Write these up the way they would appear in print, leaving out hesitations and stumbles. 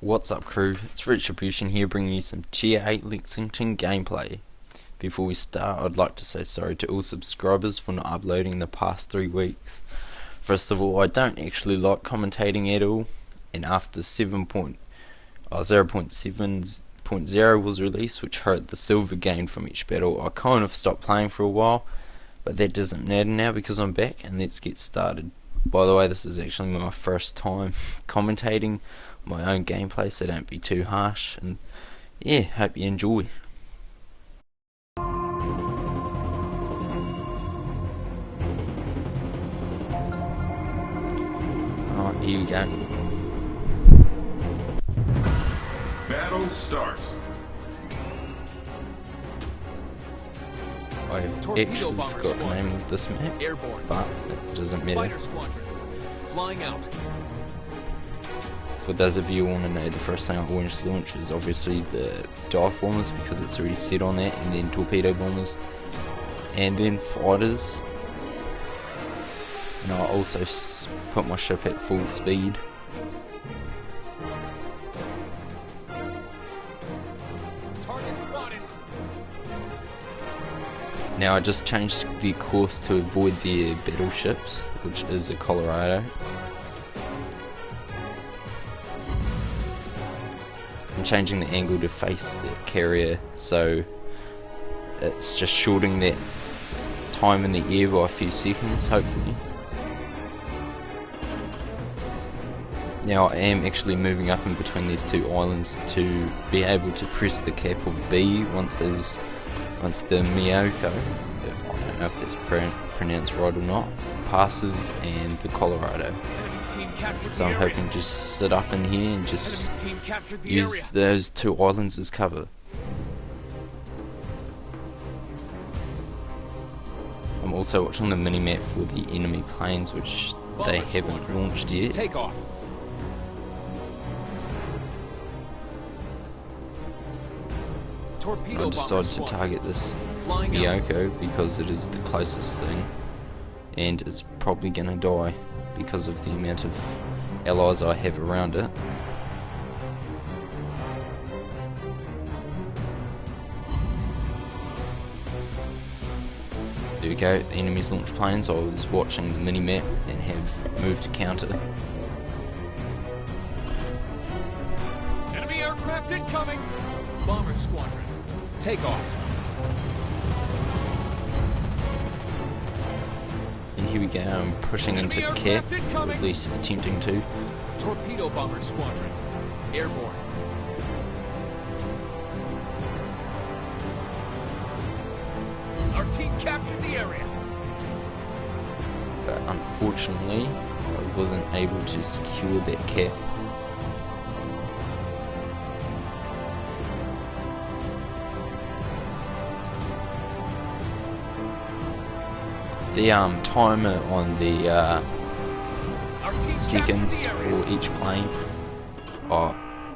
What's up, crew? It's Retribution here, bringing you some Tier 8 Lexington gameplay. Before we start, I'd like to say sorry to all subscribers for not uploading the past 3 weeks. First of all, I don't actually like commentating at all, and after 0.7.0 was released, which hurt the silver gained from each battle, I kind of stopped playing for a while, but that doesn't matter now because I'm back, and let's get started. By the way, this is actually my first time commentating my own gameplay, so don't be too harsh, and yeah, hope you enjoy. Alright, here we go. Battle starts. I have actually forgot the name of this map, but it doesn't matter. Flying out. For those of you who want to know, the first thing I want to launch is obviously the dive bombers, because it's already set on that, and then torpedo bombers, and then fighters. And I'll also put my ship at full speed. Target spotted. Now I just changed the course to avoid the battleships, which is a Colorado. I'm changing the angle to face the carrier, so it's just shortening that time in the air by a few seconds, hopefully. Now I am actually moving up in between these two islands to be able to press the cap of B once the Miyoko, I don't know if that's pronounced right or not, passes, and the Colorado. So I'm hoping to just sit up in here and just use those two islands as cover. I'm also watching the minimap for the enemy planes, which they haven't launched yet. Take off. I decided to target this Miyoko because it is the closest thing, and it's probably gonna die because of the amount of allies I have around it. There we go, the enemy's launch planes. I was watching the mini-map and have moved to counter. Enemy aircraft incoming. Bomber squadron. Take off. And here we go, I'm pushing into the cap, or at least attempting to. Torpedo bomber squadron. Airborne. Our team captured the area. But unfortunately, I wasn't able to secure that cap. The timer on the seconds for each plane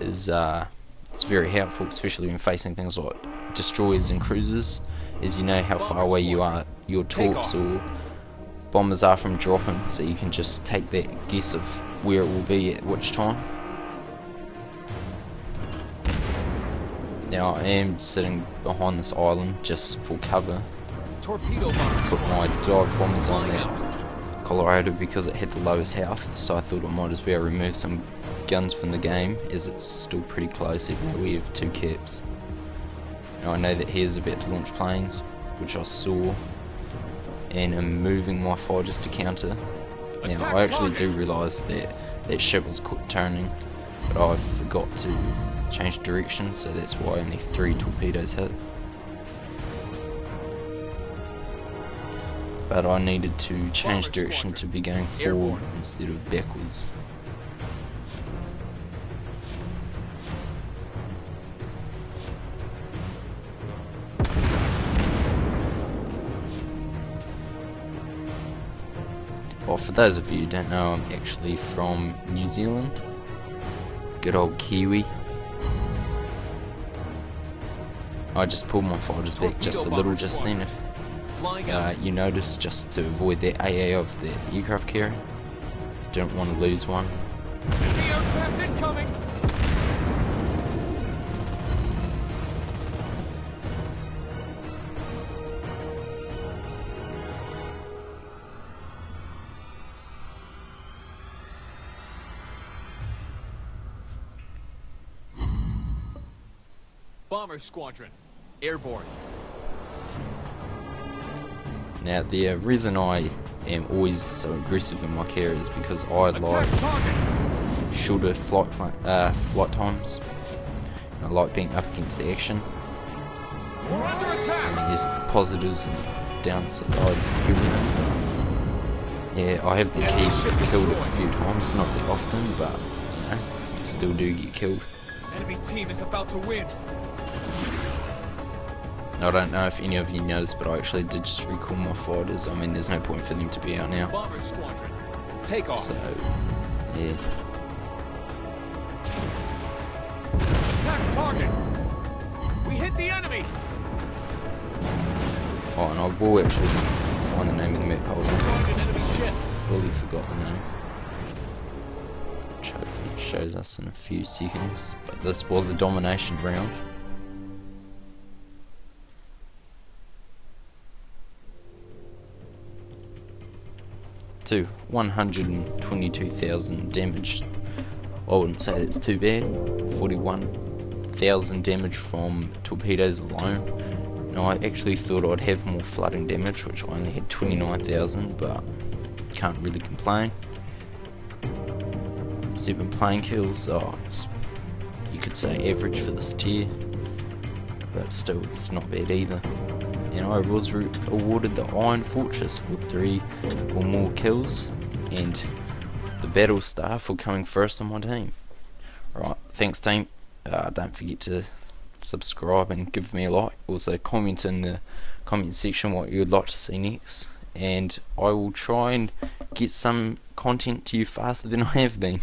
is it's very helpful, especially when facing things like destroyers and cruisers, as you know how far away your torps or bombers are from dropping, so you can just take that guess of where it will be at which time. Now I am sitting behind this island just for cover. Torpedo bomber. Put my dive bombers on that Colorado because it had the lowest health, so I thought I might as well remove some guns from the game, as it's still pretty close even though we have 2 caps. Now I know that he is about to launch planes, which I saw, and I'm moving my fighters to counter. Now I actually do realise that that ship was turning, but I forgot to change direction, so that's why only 3 torpedoes hit. But I needed to change direction to be going forward instead of backwards. Well, for those of you who don't know, I'm actually from New Zealand. Good old Kiwi. I just pulled my fighters back just a little just then, if you notice, just to avoid the AA of the aircraft carrier. Don't want to lose one. Enemy aircraft incoming. Bomber Squadron. Airborne. Now the reason I am always so aggressive in my care is because I like Attack target. shorter flight times. I like being up against the action. We're under I attack. mean, there's positives and downsides to everything. Yeah, I have been killed a few times, not that often, but you know, still do get killed. Enemy team is about to win. I don't know if any of you noticed, but I actually did just recall my fighters. I mean, there's no point for them to be out now. Bomber Squadron. Take off. So, yeah. Attack target. We hit the enemy. Oh, and I will actually find the name of the map. Hold on. Destroyed an enemy ship. Fully forgot the name. Which hopefully shows us in a few seconds. But this was a domination round. To 122,000 damage. I wouldn't say that's too bad. 41,000 damage from torpedoes alone. Now I actually thought I'd have more flooding damage, which I only had 29,000, but can't really complain. 7 plane kills. Oh, it's, you could say average for this tier, but still it's not bad either. And I was awarded the Iron Fortress for 3 or more kills, and the Battle Star for coming first on my team. Right, thanks team. Don't forget to subscribe and give me a like. Also comment in the comment section what you would like to see next, and I will try and get some content to you faster than I have been.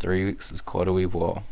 3 weeks is quite a wee while.